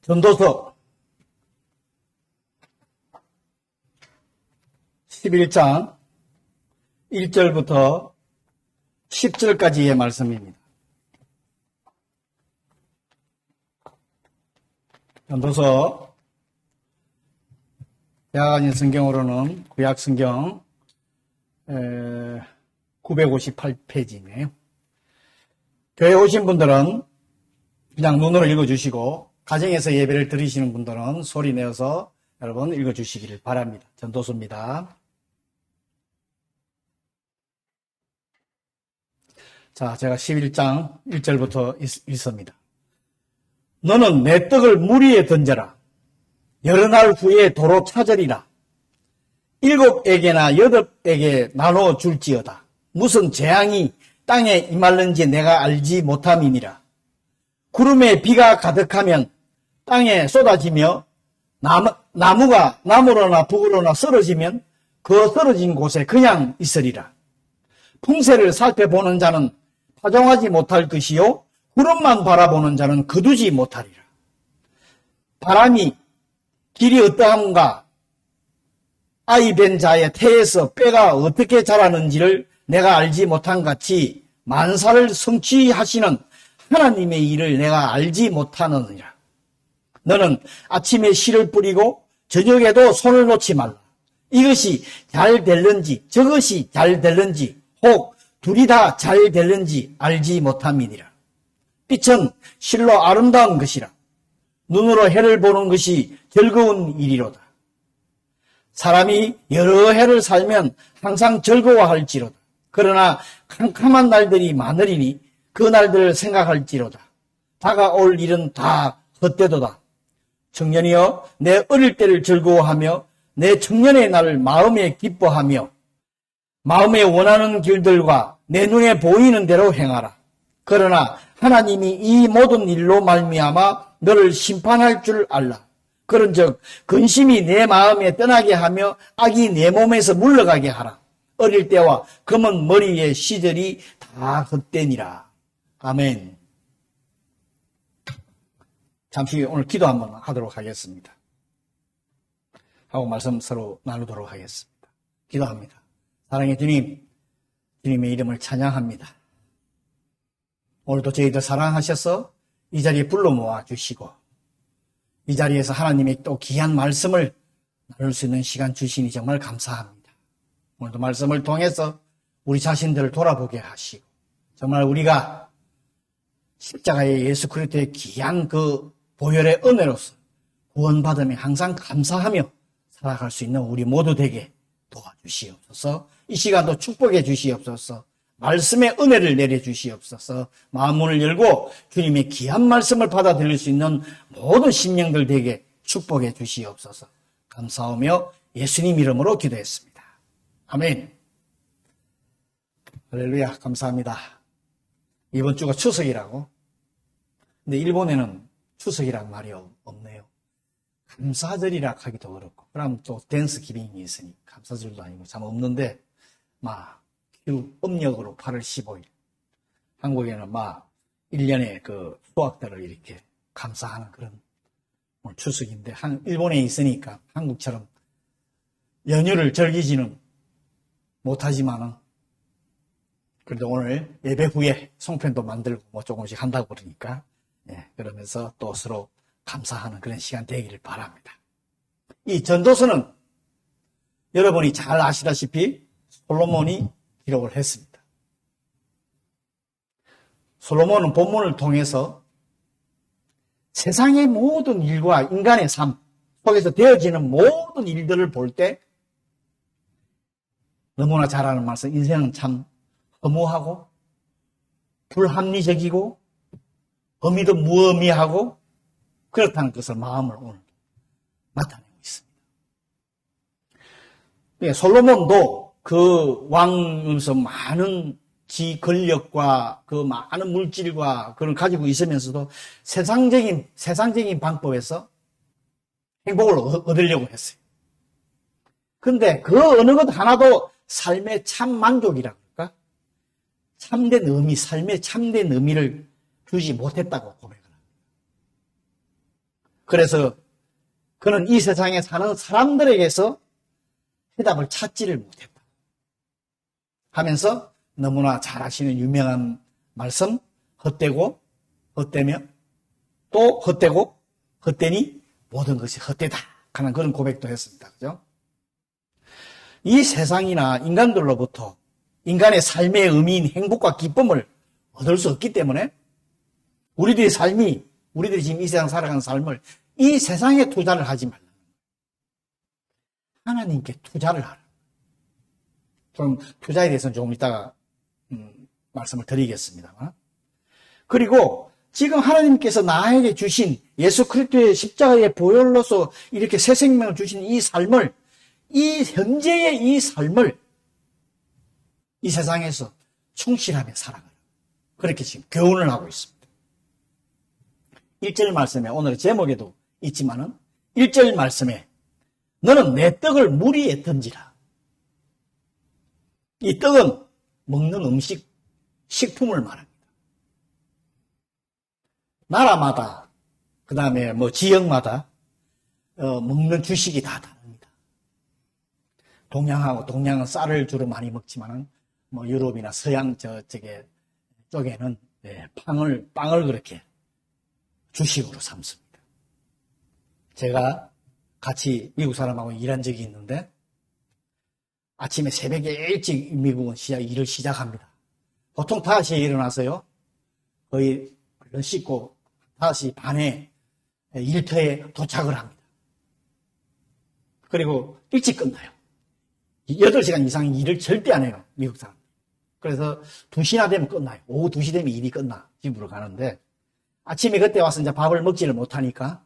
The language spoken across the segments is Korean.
전도서 11장 1절부터 10절까지의 말씀입니다. 전도서 제가 가진 성경으로는 구약성경 958페이지네요. 교회 오신 분들은 그냥 눈으로 읽어주시고 가정에서 예배를 드리시는 분들은 소리 내어서 여러분 읽어주시기를 바랍니다. 전도서입니다. 자, 제가 11장 1절부터 읽습니다. 너는 내 떡을 물 위에 던져라. 여러 날 후에 도로 찾으리라. 7에게나 8에게 나눠 줄지어다. 무슨 재앙이 땅에 임할는지 내가 알지 못함이니라. 구름에 비가 가득하면 땅에 쏟아지며 나무가 나무로나 북으로나 쓰러지면 그 쓰러진 곳에 그냥 있으리라. 풍세를 살펴보는 자는 파종하지 못할 것이요 구름만 바라보는 자는 거두지 못하리라. 바람이 길이 어떠함과 아이 된 자의 태에서 뼈가 어떻게 자라는지를 내가 알지 못한 같이 만사를 성취하시는 하나님의 일을 내가 알지 못하느니라. 너는 아침에 씨를 뿌리고 저녁에도 손을 놓지 말라. 이것이 잘 될는지 저것이 잘 될는지 혹 둘이 다 잘 될는지 알지 못함이니라. 빛은 실로 아름다운 것이라. 눈으로 해를 보는 것이 즐거운 일이로다. 사람이 여러 해를 살면 항상 즐거워할지로다. 그러나 캄캄한 날들이 많으리니 그 날들을 생각할지로다. 다가올 일은 다 헛되도다. 청년이여 내 어릴 때를 즐거워하며 내 청년의 날을 마음에 기뻐하며 마음에 원하는 길들과 내 눈에 보이는 대로 행하라. 그러나 하나님이 이 모든 일로 말미암아 너를 심판할 줄 알라. 그런즉 근심이 내 마음에 떠나게 하며 악이 내 몸에서 물러가게 하라. 어릴 때와 검은 머리의 시절이 다 헛되니라. 아멘. 잠시 오늘 기도 한번 하도록 하겠습니다. 하고 말씀 서로 나누도록 하겠습니다. 기도합니다. 사랑의 주님, 주님의 이름을 찬양합니다. 오늘도 저희들 사랑하셔서 이 자리에 불러 모아 주시고 이 자리에서 하나님의 또 귀한 말씀을 나눌 수 있는 시간 주시니 정말 감사합니다. 오늘도 말씀을 통해서 우리 자신들을 돌아보게 하시고 정말 우리가 십자가의 예수 그리스도의 귀한 그 보혈의 은혜로서 구원받음에 항상 감사하며 살아갈 수 있는 우리 모두 되게 도와주시옵소서. 이 시간도 축복해 주시옵소서. 말씀의 은혜를 내려주시옵소서. 마음문을 열고 주님의 귀한 말씀을 받아들일 수 있는 모든 심령들 되게 축복해 주시옵소서. 감사하며 예수님 이름으로 기도했습니다. 아멘. 할렐루야. 감사합니다. 이번 주가 추석이라고. 근데 일본에는 추석이란 말이 없네요. 감사절이라 하기도 어렵고, 그럼 또 댄스 기빙이 있으니 감사절도 아니고 참 없는데, 음력으로 8월 15일. 한국에는 1년에 그 수학들을 이렇게 감사하는 그런 오늘 추석인데, 일본에 있으니까 한국처럼 연휴를 즐기지는 못하지만은, 그래도 오늘 예배 후에 송편도 만들고 조금씩 한다고 그러니까, 그러면서 또 서로 감사하는 그런 시간 되기를 바랍니다. 이 전도서는 여러분이 잘 아시다시피 솔로몬이 기록을 했습니다. 솔로몬은 본문을 통해서 세상의 모든 일과 인간의 삶 속에서 되어지는 모든 일들을 볼 때 너무나 잘 아는 말씀, 인생은 참 허무하고 불합리적이고 어미도 무의미하고 그렇다는 것을 마음을 오늘 나타내고 있습니다. 솔로몬도 그 왕으로서 많은 권력과 그 많은 물질과 그걸 가지고 있으면서도 세상적인 방법에서 행복을 얻으려고 했어요. 그런데 그 어느 것 하나도 삶의 참 만족이라고 할까? 참된 의미, 삶의 참된 의미를 주지 못했다고 고백을 합니다. 그래서 그는 이 세상에 사는 사람들에게서 해답을 찾지를 못했다 하면서 너무나 잘 아시는 유명한 말씀, 헛되고 헛되며 또 헛되고 헛되니 모든 것이 헛되다 하는 그런 고백도 했습니다. 그죠? 이 세상이나 인간들로부터 인간의 삶의 의미인 행복과 기쁨을 얻을 수 없기 때문에 우리들이 지금 이 세상 살아가는 삶을 이 세상에 투자를 하지 말라. 하나님께 투자를 하라. 좀 투자에 대해서는 조금 이따가 말씀을 드리겠습니다. 그리고 지금 하나님께서 나에게 주신 예수 그리스도의 십자가의 보혈로서 이렇게 새 생명을 주신 이 삶을, 이 현재의 이 삶을 이 세상에서 충실하게 살아가라. 그렇게 지금 교훈을 하고 있습니다. 1절 말씀에 오늘의 제목에도 있지만은 1절 말씀에 너는 내 떡을 물 위에 던지라. 이 떡은 먹는 음식, 식품을 말합니다. 나라마다, 그 다음에 지역마다 먹는 주식이 다 다릅니다. 동양은 쌀을 주로 많이 먹지만은 유럽이나 서양 쪽에는 빵을 그렇게 주식으로 삼습니다. 제가 같이 미국 사람하고 일한 적이 있는데 아침에 새벽에 일찍 미국은 일을 시작합니다. 보통 5시에 일어나서요. 거의 얼른 씻고 5시 반에 일터에 도착을 합니다. 그리고 일찍 끝나요. 8시간 이상 일을 절대 안 해요. 미국 사람. 그래서 2시나 되면 끝나요. 오후 2시 되면 일이 끝나 집으로 가는데 아침에 그때 와서 이제 밥을 먹지를 못하니까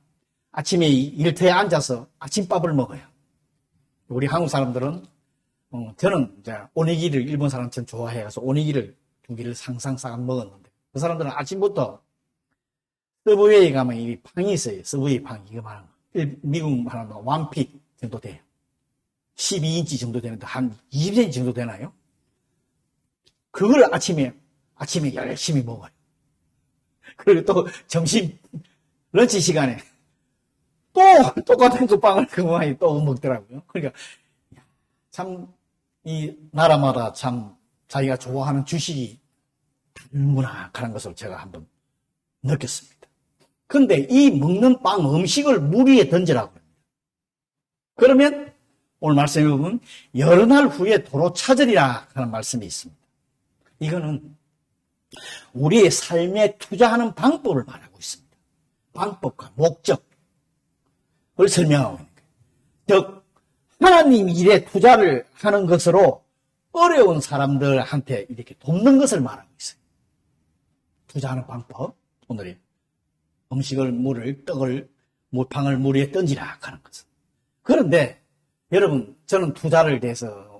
아침에 일터에 앉아서 아침밥을 먹어요. 우리 한국 사람들은 저는 이제 오니기를 일본 사람처럼 좋아해서 오니기를 2개를 상상 싹 먹었는데 그 사람들은 아침부터 서브웨이 가면 이 팡이 있어요. 서브웨이 팡 이거 말하는 거. 미국 말하는 거 1핏 정도 돼요. 12인치 정도 되는데 한 20cm 정도 되나요? 그걸 아침에 열심히 먹어요. 그리고 또 점심 런치 시간에 또 똑같은 그 빵을 그만이 또 먹더라고요. 그러니까 참 이 나라마다 참 자기가 좋아하는 주식이 다르구나 하는 것을 제가 한번 느꼈습니다. 그런데 이 먹는 빵 음식을 물 위에 던지라고 합니다. 그러면 오늘 말씀에 보면 여러 날 후에 도로 찾으리라 하는 말씀이 있습니다. 이거는 우리의 삶에 투자하는 방법을 말하고 있습니다. 방법과 목적을 설명하고 있는 거예요. 즉 하나님 일에 투자를 하는 것으로 어려운 사람들한테 이렇게 돕는 것을 말하고 있어요. 투자하는 방법, 오늘의 음식을, 떡을, 빵을 물 위에 던지라 하는 것은. 그런데 여러분, 저는 투자를 대해서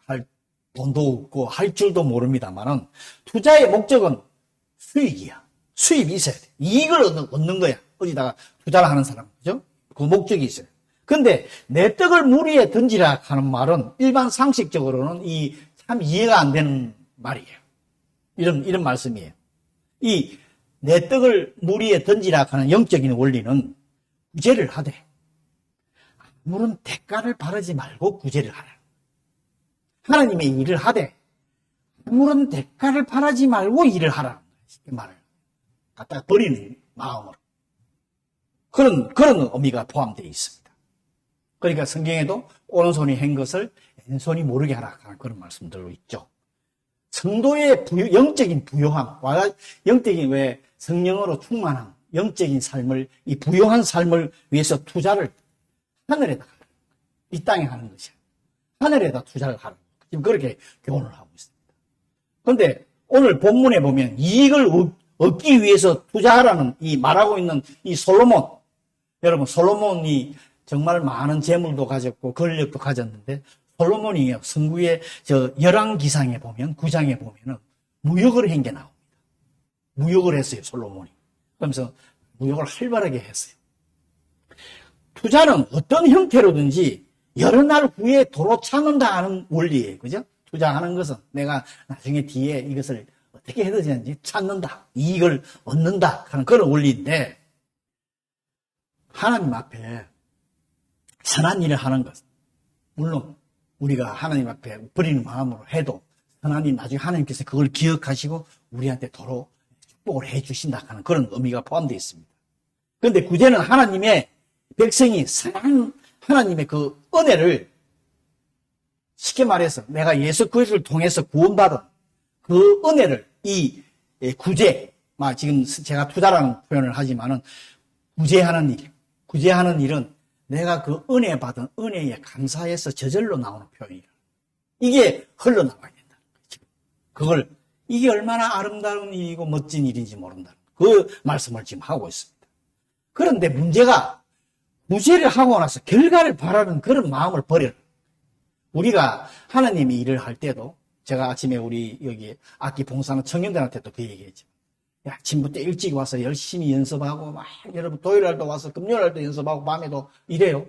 할 돈도 없고 할 줄도 모릅니다만은 투자의 목적은 수익이야. 수입이 있어야 돼. 이익을 얻는 거야. 어디다가 투자를 하는 사람, 그죠? 그 목적이 있어요. 근데 내 떡을 물 위에 던지라 하는 말은 일반 상식적으로는 참 이해가 안 되는 말이에요. 이런 말씀이에요. 이 내 떡을 물 위에 던지라 하는 영적인 원리는 구제를 하되 아무런 대가를 바라지 말고 구제를 하라. 하나님의 일을 하되 아무런 대가를 바라지 말고 일을 하라. 쉽게 말을 갖다 버리는 마음으로. 그런 의미가 포함되어 있습니다. 그러니까 성경에도 오른손이 한 것을 왼손이 모르게 하라 하는 그런 말씀들도 있죠. 성도의 영적인 부요함, 영적인 성령으로 충만한 영적인 삶을, 이 부요한 삶을 위해서 투자를 하늘에다, 이 땅에 하는 것이야. 하늘에다 투자를 하는 거. 지금 그렇게 교훈을 하고 있습니다. 그런데 오늘 본문에 보면 이익을 얻기 위해서 투자하라는 말하고 있는 이 솔로몬. 여러분, 솔로몬이 정말 많은 재물도 가졌고 권력도 가졌는데 솔로몬이 성구의 열왕기상에 보면 9장에 보면은 무역을 한 게 나옵니다. 무역을 했어요, 솔로몬이. 그러면서 무역을 활발하게 했어요. 투자는 어떤 형태로든지 여러 날 후에 도로 찾는다 하는 원리예요. 그죠? 투자하는 것은 내가 나중에 뒤에 이것을 어떻게 해야 되는지 찾는다. 이익을 얻는다 하는 그런 원리인데 하나님 앞에 선한 일을 하는 것, 물론 우리가 하나님 앞에 버리는 마음으로 해도 선한 일 나중에 하나님께서 그걸 기억하시고 우리한테 도로 축복을 해 주신다 하는 그런 의미가 포함되어 있습니다. 그런데 구제는 하나님의 백성이 선한 하나님의 그 은혜를, 쉽게 말해서 내가 예수 그리스도를 통해서 구원받은 그 은혜를, 이 구제, 지금 제가 투자라는 표현을 하지만은 구제하는 일은 내가 그 은혜 받은 은혜에 감사해서 저절로 나오는 표현이에요. 이게 흘러나와야 된다. 이게 얼마나 아름다운 일이고 멋진 일인지 모른다. 그 말씀을 지금 하고 있습니다. 그런데 문제가 구제를 하고 나서 결과를 바라는 그런 마음을 버려라. 우리가 하나님이 일을 할 때도, 제가 아침에 우리 여기 악기 봉사하는 청년들한테도 그 얘기했죠. 아침부터 일찍 와서 열심히 연습하고, 여러분 토요일날도 와서 금요일날도 연습하고 밤에도 이래요.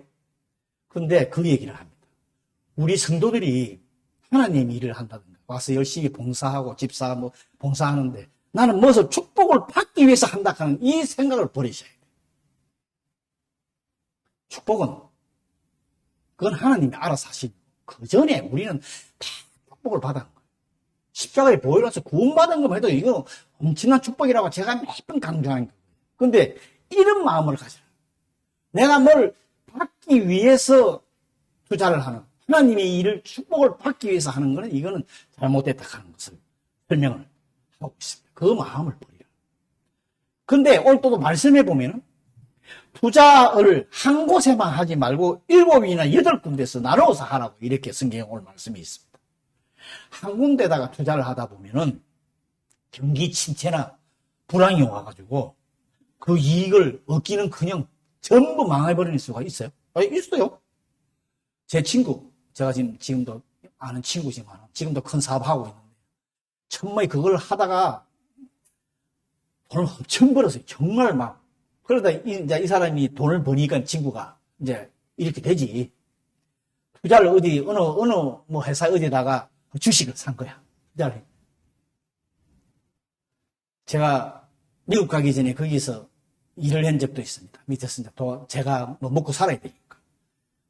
근데 그 얘기를 합니다. 우리 성도들이 하나님이 일을 한다든가 와서 열심히 봉사하고 집사 봉사하는데 나는 무엇을 축복을 받기 위해서 한다 하는 이 생각을 버리셔야 돼요. 축복은 그건 하나님이 알아서 하시고, 그 전에 우리는 다 축복을 받은 거예요. 십자가에 보혈로서 구원받은 것만 해도 이거 엄청난 축복이라고 제가 매번 강조하는 거예요. 그런데 이런 마음을 가져라. 내가 뭘 받기 위해서 투자를 하는, 하나님의 일을 축복을 받기 위해서 하는 것은 이거는 잘못됐다 하는 것을 설명을 하고 있습니다. 그 마음을 버리라. 그런데 오늘 또 말씀해 보면은 투자를 한 곳에만 하지 말고 7이나 8군데서 나눠서 하라고 이렇게 성경에 오늘 말씀이 있습니다. 한 군데다가 투자를 하다 보면은 경기 침체나 불황이 와가지고 그 이익을 얻기는 그냥 전부 망해버리는 수가 있어요. 있어요. 제 친구, 제가 지금도 아는 친구지만 지금도 큰 사업하고 있는데 정말 그걸 하다가 돈을 엄청 벌었어요. 정말 막. 그러다 이제 이 사람이 돈을 버니까 친구가 이제 이렇게 되지. 투자를 어느 뭐 회사 어디다가 주식을 산 거야. 투자를. 제가 미국 가기 전에 거기서 일을 한 적도 있습니다. 밑에서 이제 제가 뭐 먹고 살아야 되니까.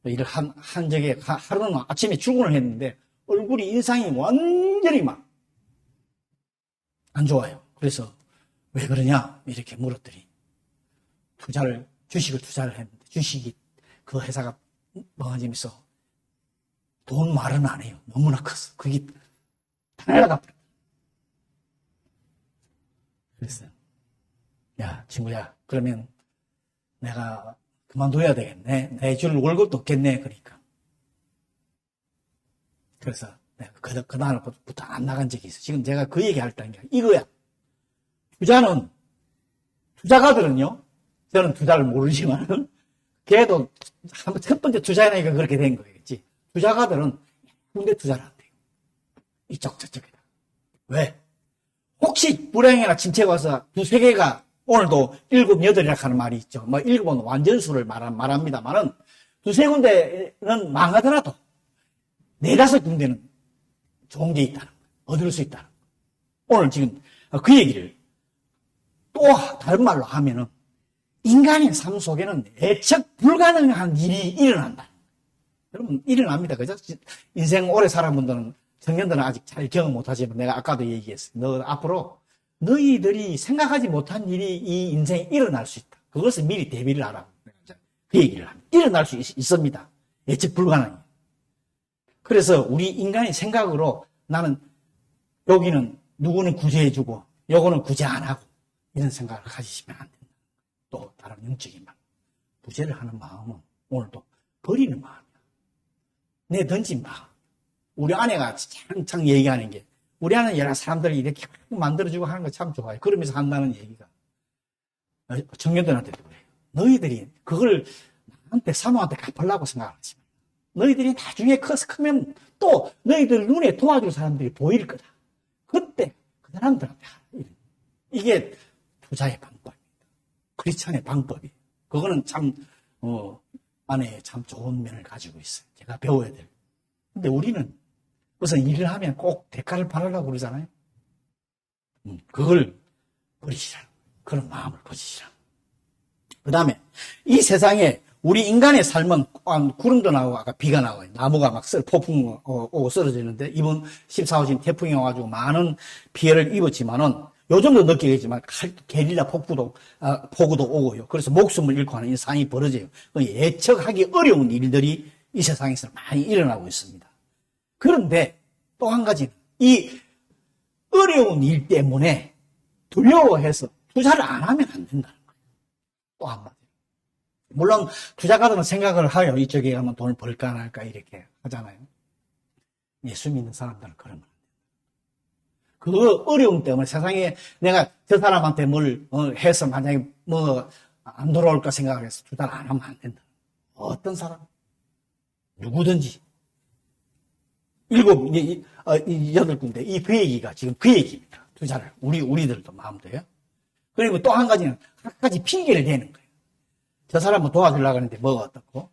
일을 한 적에 하루는 아침에 출근을 했는데 얼굴이 인상이 완전히 막 안 좋아요. 그래서 왜 그러냐 이렇게 물었더니 주식을 투자를 했는데 주식이 그 회사가 망하면서 돈 말은 안 해요. 너무나 컸어. 그게 다 날아가 버려. 그랬어요. 야, 친구야, 그러면 내가 그만둬야 되겠네. 내 줄 월급도 없겠네. 그러니까. 그래서 내가 그날부터 안 나간 적이 있어. 지금 제가 그 얘기 할 때 이거야. 투자가들은요, 저는 투자를 모르지만, 걔도 첫 번째 투자해니까 그렇게 된 거겠지. 투자가들은 군데 투자를 안 돼요. 이쪽, 저쪽에다. 왜? 혹시 불행이나 침체가 와서 두세 개가 오늘도 7, 8이라고 하는 말이 있죠. 뭐 7은 완전수를 말합니다만은 두세 군데는 망하더라도 4, 5군데는 좋은 게 있다는 거예요. 얻을 수 있다는 거예요. 오늘 지금 그 얘기를 또 다른 말로 하면은 인간의 삶 속에는 예측 불가능한 일이 일어난다. 여러분, 일어납니다. 그죠? 인생 오래 살아본 분들은, 청년들은 아직 잘 경험 못하지만 내가 아까도 얘기했어요. 너 앞으로 너희들이 생각하지 못한 일이 이 인생에 일어날 수 있다. 그것을 미리 대비를 하라고. 그 얘기를 합니다. 일어날 수 있습니다. 예측 불가능해요. 그래서 우리 인간의 생각으로 나는 여기는 누구는 구제해주고 요거는 구제 안 하고 이런 생각을 가지시면 안 된다. 또 다른 영적인 마음, 구제를 하는 마음은 오늘도 버리는 마음이야. 내 던진 마음. 우리 아내가 항상 얘기하는 게, 우리 아내는 여러 사람들이 이렇게 만들어주고 하는 거 참 좋아요. 그러면서 한다는 얘기가 청년들한테도 그래요. 너희들이 그걸 나한테 사모한테 갚으려고 생각하지 마. 너희들이 나중에 크면 또 너희들 눈에 도와줄 사람들이 보일 거다. 그때 그 사람들한테 하라. 이게 투자의 방법입니다. 크리스찬의 방법이. 그거는 참 안에 참 좋은 면을 가지고 있어요. 제가 배워야 될. 근데 우리는 우선 일을 하면 꼭 대가를 바라려고 그러잖아요. 그걸 버리시라. 그런 마음을 버리시라. 그 다음에 이 세상에 우리 인간의 삶은 구름도 나오고 아까 비가 나와요. 나무가 막 폭풍 오고 쓰러지는데 이번 14호 태풍이 와가지고 많은 피해를 입었지만은 요즘도 느끼겠지만 게릴라 폭우도 오고요. 그래서 목숨을 잃고 하는 이 상황이 벌어져요. 예측하기 어려운 일들이 이 세상에서 많이 일어나고 있습니다. 그런데 또 한 가지는 이 어려운 일 때문에 두려워해서 투자를 안 하면 안 된다는 거예요. 또 한마디. 물론 투자가들은 생각을 하여 이쪽에 가면 돈을 벌까 안 할까 이렇게 하잖아요. 예수 믿는 사람들은 그러면 그 어려움 때문에 세상에 내가 저 사람한테 뭘 해서 만약에 안 돌아올까 생각을 해서 투자를 안 하면 안 된다. 어떤 사람? 누구든지. 8군데 그 얘기가 지금 그 얘기입니다. 투자를. 우리들도 마음대로요. 그리고 또 한 가지는 갖가지 핑계를 대는 거예요. 저 사람을 도와주려고 하는데 뭐가 어떻고,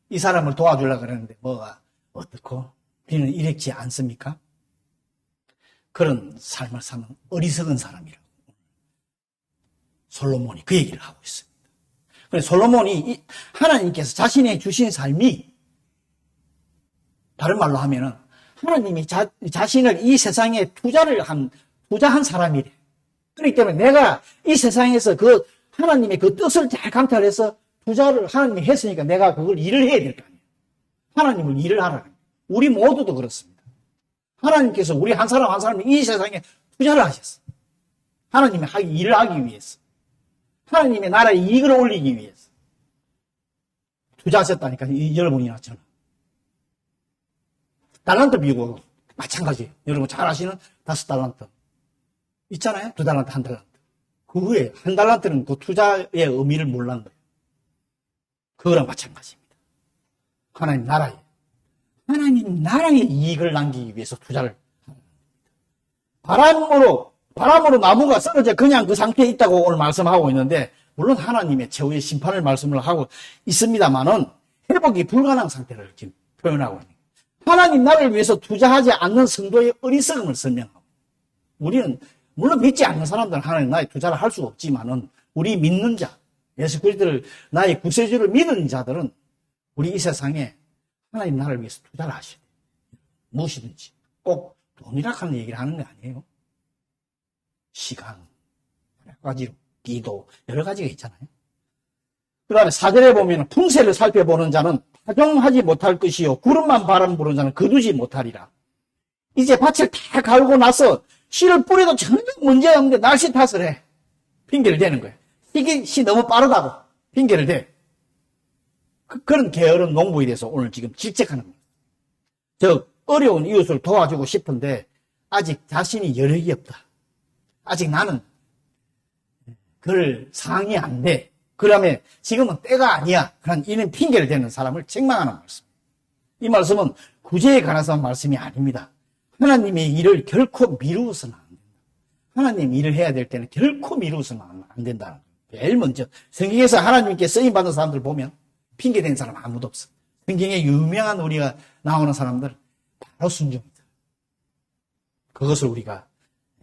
이 사람을 도와주려고 하는데 뭐가 어떻고, 우리는 이랬지 않습니까? 그런 삶을 사는 어리석은 사람이라고 솔로몬이 그 얘기를 하고 있습니다. 그래서 솔로몬이 하나님께서 자신의 주신 삶이 다른 말로 하면은 하나님이 자신을 이 세상에 투자한 사람이래. 그렇기 때문에 내가 이 세상에서 그 하나님의 그 뜻을 잘 강탈해서 투자를 하나님이 했으니까 내가 그걸 일을 해야 될 거 아니에요. 하나님을 일을 하라. 우리 모두도 그렇습니다. 하나님께서 우리 한 사람 한 사람이 이 세상에 투자를 하셨어. 하나님의 일을 하기 위해서. 하나님의 나라의 이익을 올리기 위해서. 투자하셨다니까, 여러분이나 저는. 달란트 비고 마찬가지예요. 여러분 잘 아시는 5달란트. 있잖아요? 2달란트, 1달란트. 그 후에 1달란트는 그 투자의 의미를 몰랐는 거예요. 그거랑 마찬가지입니다. 하나님 나라의 이익을 남기기 위해서 투자를 바람으로 나무가 쓰러져 그냥 그 상태에 있다고 오늘 말씀하고 있는데, 물론 하나님의 최후의 심판을 말씀을 하고 있습니다만은 회복이 불가능한 상태를 지금 표현하고 있는 거예요. 하나님 나라를 위해서 투자하지 않는 성도의 어리석음을 설명하고, 우리는 물론 믿지 않는 사람들은 하나님 나라에 투자를 할 수가 없지만은 우리 믿는 자, 예수 그리스도를 나의 구세주를 믿는 자들은 우리 이 세상에 하나님 나라를 위해서 투자를 하셔야 돼요. 무엇이든지. 꼭 돈이라 하는 얘기를 하는 게 아니에요. 시간, 여러 가지로, 기도, 여러 가지가 있잖아요. 그 다음에 4절에 보면 풍세를 살펴보는 자는 파종하지 못할 것이요 구름만 바람 부는 자는 거두지 못하리라. 이제 밭을 다 갈고 나서 씨를 뿌려도 전혀 문제가 없는데 날씨 탓을 해. 핑계를 대는 거예요. 씨 너무 빠르다고 핑계를 대. 그런 게으른 농부에 대해서 오늘 지금 질책하는 거예요. 저 어려운 이웃을 도와주고 싶은데 아직 자신이 여력이 없다. 아직 나는 그럴 상황이 안 돼. 그러면 지금은 때가 아니야. 그런 이런 핑계를 대는 사람을 책망하는 말씀. 이 말씀은 구제에 관해서 한 말씀이 아닙니다. 하나님의 일을 결코 미루어서는 안 된다. 하나님 일을 해야 될 때는 결코 미루어서는 안 된다는 거예요. 제일 먼저 성경에서 하나님께 쓰임받는 사람들 보면 핑계대는 사람 아무도 없어. 성경에 유명한 우리가 나오는 사람들 바로 순종이다. 그것을 우리가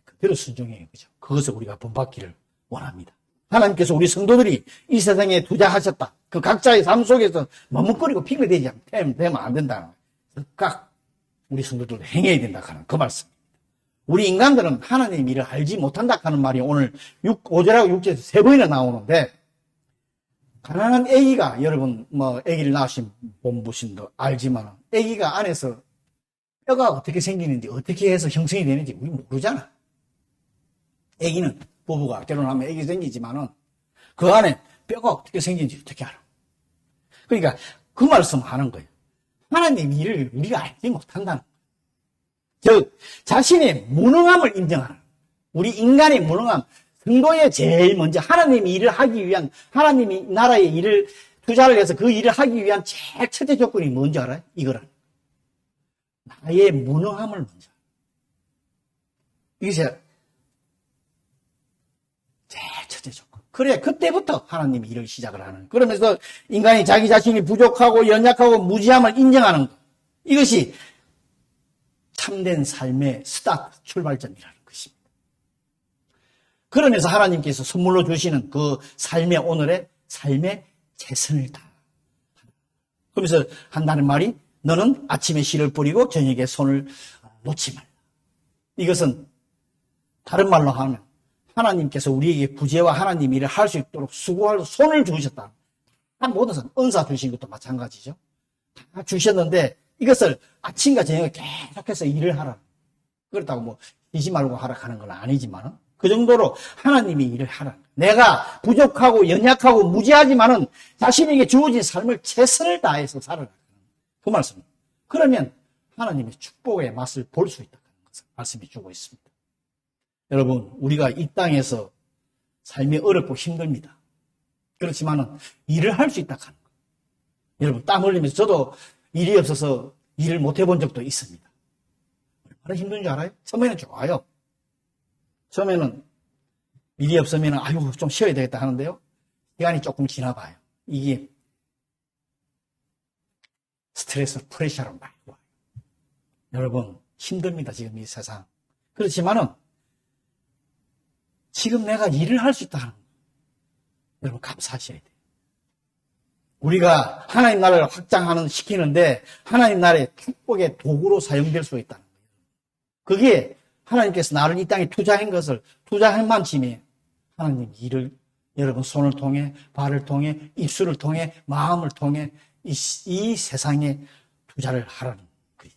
그대로 순종해요. 그죠? 그것을 우리가 본받기를 원합니다. 하나님께서 우리 성도들이 이 세상에 투자하셨다. 그 각자의 삶 속에서 머뭇거리고 핑계대지 되면 안 된다는 거예요. 각 우리 성도들도 행해야 된다 하는 그 말씀입니다. 우리 인간들은 하나님 일을 알지 못한다 하는 말이 오늘 5절하고 6절에서 3번이나 나오는데, 가난한 아기가, 여러분 아기를 낳으신 본부신도 알지만 아기가 안에서 뼈가 어떻게 생기는지 어떻게 해서 형성이 되는지 우리 모르잖아. 아기는 부부가 결혼하면 아기 생기지만은 그 안에 뼈가 어떻게 생기는지 어떻게 알아. 그러니까 그 말씀 하는 거예요. 하나님 일을 우리가 알지 못한다는 거예요. 즉 자신의 무능함을 인정하는, 우리 인간의 무능함, 성도의 제일 먼저 하나님의 일을 하기 위한, 하나님이 나라의 일을 투자를 해서 그 일을 하기 위한 제일 첫째 조건이 뭔지 알아요? 이거라. 나의 무능함을 먼저. 이것이 제일 첫째 조건. 그래, 그때부터 하나님이 일을 시작을 하는. 그러면서 인간이 자기 자신이 부족하고 연약하고 무지함을 인정하는 것. 이것이 참된 삶의 스타트, 출발점이라는 것입니다. 그러면서 하나님께서 선물로 주시는 그 삶의 오늘의 삶의 최선을 다. 그러면서 한다는 말이 너는 아침에 씨를 뿌리고 저녁에 손을 놓지 말라. 이것은 다른 말로 하면 하나님께서 우리에게 구제와 하나님 일을 할 수 있도록 수고할 손을 주셨다. 모든 사람 은사 주신 것도 마찬가지죠. 다 주셨는데 이것을 아침과 저녁에 계속해서 일을 하라. 그렇다고 뭐 쉬지 말고 하라 하는 건 아니지만 그 정도로 하나님이 일을 하라. 내가 부족하고 연약하고 무지하지만은 자신에게 주어진 삶을 최선을 다해서 살아라. 그 말씀. 그러면 하나님의 축복의 맛을 볼 수 있다는 것을 말씀해 주고 있습니다. 여러분, 우리가 이 땅에서 삶이 어렵고 힘듭니다. 그렇지만은 일을 할 수 있다 하는 거. 여러분, 땀 흘리면서 저도 일이 없어서 일을 못 해본 적도 있습니다. 얼마나 힘든 줄 알아요? 처음에는 좋아요. 처음에는 일이 없으면 아유 좀 쉬어야 되겠다 하는데요. 시간이 조금 지나봐요. 이게 스트레스, 프레셔로 많이 와요. 여러분 힘듭니다. 지금 이 세상. 그렇지만은 지금 내가 일을 할 수 있다 하는 거. 여러분 감사하셔야 돼요. 우리가 하나님 나라를 확장하는 시키는데 하나님 나라의 축복의 도구로 사용될 수 있다는 거예요. 그게 하나님께서 나를 이 땅에 투자한 것을 투자한 만큼에 하나님 일을 여러분 손을 통해 발을 통해 입술을 통해 마음을 통해 이 세상에 투자를 하라는 거예요.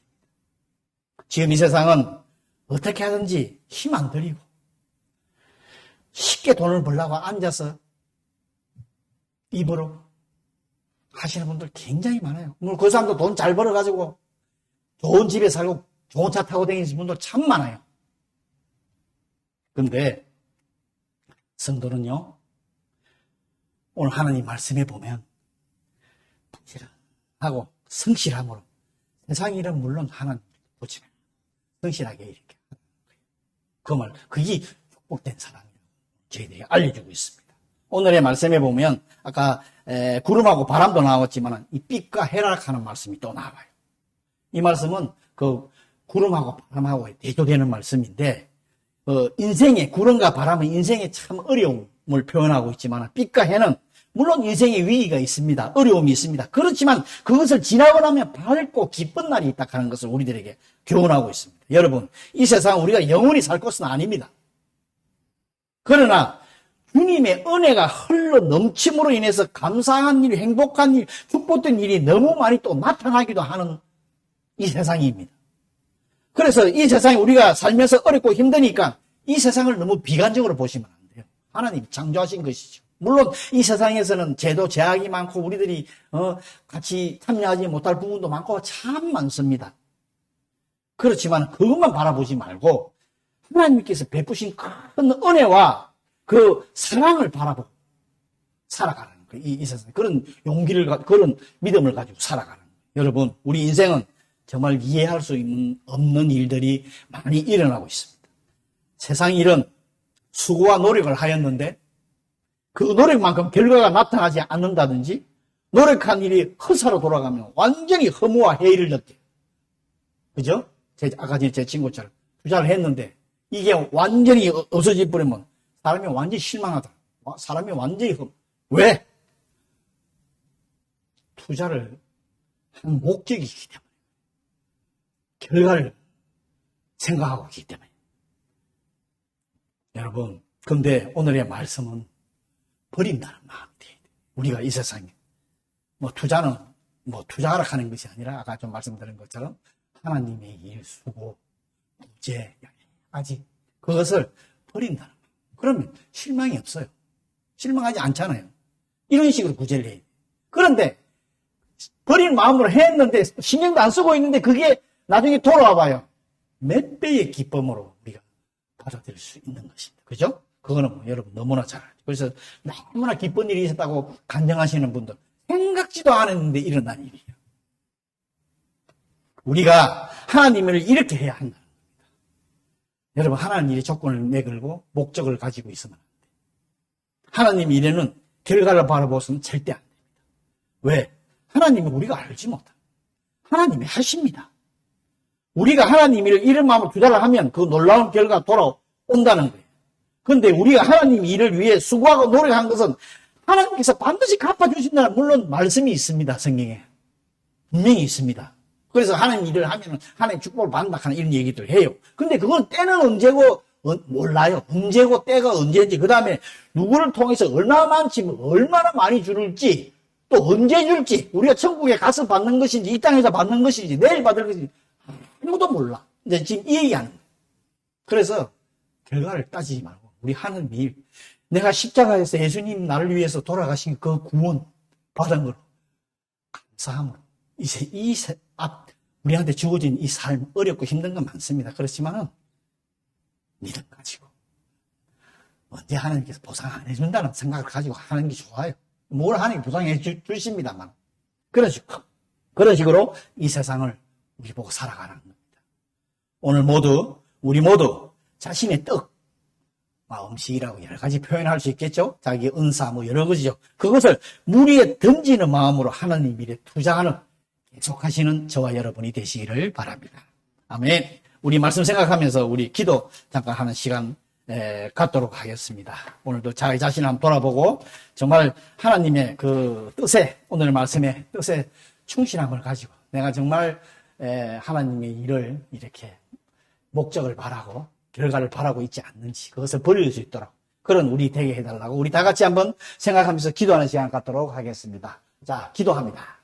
지금 이 세상은 어떻게 하든지 힘 안 들이고 쉽게 돈을 벌려고 앉아서 입으로 하시는 분들 굉장히 많아요. 물론 그 사람도 돈 잘 벌어가지고 좋은 집에 살고 좋은 차 타고 다니는 분들 참 많아요. 근데 성도는요, 오늘 하나님 말씀에 보면 부지런하고 성실함으로 세상 일은 물론 하나님 보지만 성실하게 이렇게 하는 거예요. 그 말, 그게 축복된 사람이라고 저희들이 알려주고 있습니다. 오늘의 말씀에 보면 아까 구름하고 바람도 나왔지만 이 빛과 해락하는 말씀이 또 나와요. 이 말씀은 그 구름하고 바람하고 대조되는 말씀인데 인생의 구름과 바람은 인생의 참 어려움을 표현하고 있지만 빛과 해는 물론 인생의 위기가 있습니다. 어려움이 있습니다. 그렇지만 그것을 지나고 나면 밝고 기쁜 날이 있다 하는 것을 우리들에게 교훈하고 있습니다. 여러분 이 세상 우리가 영원히 살 것은 아닙니다. 그러나 주님의 은혜가 흘러 넘침으로 인해서 감사한 일, 행복한 일, 축복된 일이 너무 많이 또 나타나기도 하는 이 세상입니다. 그래서 이 세상에 우리가 살면서 어렵고 힘드니까 이 세상을 너무 비관적으로 보시면 안 돼요. 하나님이 창조하신 것이죠. 물론 이 세상에서는 제도 제약이 많고 우리들이 같이 참여하지 못할 부분도 많고 참 많습니다. 그렇지만 그것만 바라보지 말고 하나님께서 베푸신 큰 은혜와 그 사랑을 바라보고 살아가는 거예요. 이 세상에 그런 용기를 그런 믿음을 가지고 살아가는 거예요. 여러분 우리 인생은 정말 이해할 수 없는 일들이 많이 일어나고 있습니다. 세상 일은 수고와 노력을 하였는데 그 노력만큼 결과가 나타나지 않는다든지 노력한 일이 허사로 돌아가면 완전히 허무와 해이를 느껴요. 그죠? 아까 제 친구처럼 투자를 했는데 이게 완전히 없어져 버리면 사람이 완전히 실망하다. 사람이 완전히 왜? 투자를 한 목적이 있기 때문에. 결과를 생각하고 있기 때문에. 여러분, 근데 오늘의 말씀은 버린다는 마음이 돼야 돼요. 우리가 이 세상에. 투자는, 투자하라 하는 것이 아니라, 아까 좀 말씀드린 것처럼, 하나님의 일, 수고, 부재, 아직, 그것을 버린다는 마음. 그러면 실망이 없어요. 실망하지 않잖아요. 이런 식으로 구제를 해야 돼요. 그런데, 버린 마음으로 했는데, 신경도 안 쓰고 있는데, 그게 나중에 돌아와 봐요. 몇 배의 기쁨으로 우리가 받아들일 수 있는 것입니다. 그죠? 그거는 여러분 너무나 잘 알죠. 그래서 너무나 기쁜 일이 있었다고 간증하시는 분들 생각지도 않았는데 일어난 일이에요. 우리가 하나님을 이렇게 해야 한다는 겁니다. 여러분 하나님 일에 조건을 내걸고 목적을 가지고 있으면 안 돼요. 하나님 일에는 결과를 바라보서는 절대 안 됩니다. 왜? 하나님은 우리가 알지 못합니다. 하나님이 하십니다. 우리가 하나님 일을 이런 마음으로 투자를 하면 그 놀라운 결과가 돌아온다는 거예요. 그런데 우리가 하나님 일을 위해 수고하고 노력한 것은 하나님께서 반드시 갚아주신다는 물론 말씀이 있습니다. 성경에. 분명히 있습니다. 그래서 하나님 일을 하면 하나님 축복을 받는다 하는 이런 얘기들 해요. 근데 그건 때는 언제고 몰라요. 언제고 때가 언제인지, 그 다음에 누구를 통해서 얼마나 많이 줄지, 또 언제 줄지, 우리가 천국에 가서 받는 것인지 이 땅에서 받는 것인지 내일 받을 것인지 아무도 몰라. 이제 지금 이 얘기하는 거예요. 그래서 결과를 따지지 말고 우리 하는 일, 내가 십자가에서 예수님 나를 위해서 돌아가신 그 구원 받은 거로 감사함으로 이제 우리한테 주어진 이 삶, 어렵고 힘든 건 많습니다. 그렇지만은 믿음 가지고 언제 하나님께서 보상 안 해준다는 생각을 가지고 하는 게 좋아요. 뭘 하나님이 보상해 주십니다만 그런 식으로 이 세상을 우리 보고 살아가는 겁니다. 오늘 우리 모두 자신의 떡, 음식이라고 여러 가지 표현할 수 있겠죠. 자기 은사 여러 가지죠. 그것을 물 위에 던지는 마음으로 하나님 일에 투자하는 계속하시는 저와 여러분이 되시기를 바랍니다. 아멘. 우리 말씀 생각하면서 우리 기도 잠깐 하는 시간 갖도록 하겠습니다. 오늘도 자기 자신을 한번 돌아보고 정말 하나님의 그 뜻에, 오늘 말씀의 뜻에 충실함을 가지고 내가 정말 하나님의 일을 이렇게 목적을 바라고 결과를 바라고 있지 않는지 그것을 버릴 수 있도록 그런 우리 되게 해달라고 우리 다 같이 한번 생각하면서 기도하는 시간 갖도록 하겠습니다. 자, 기도합니다.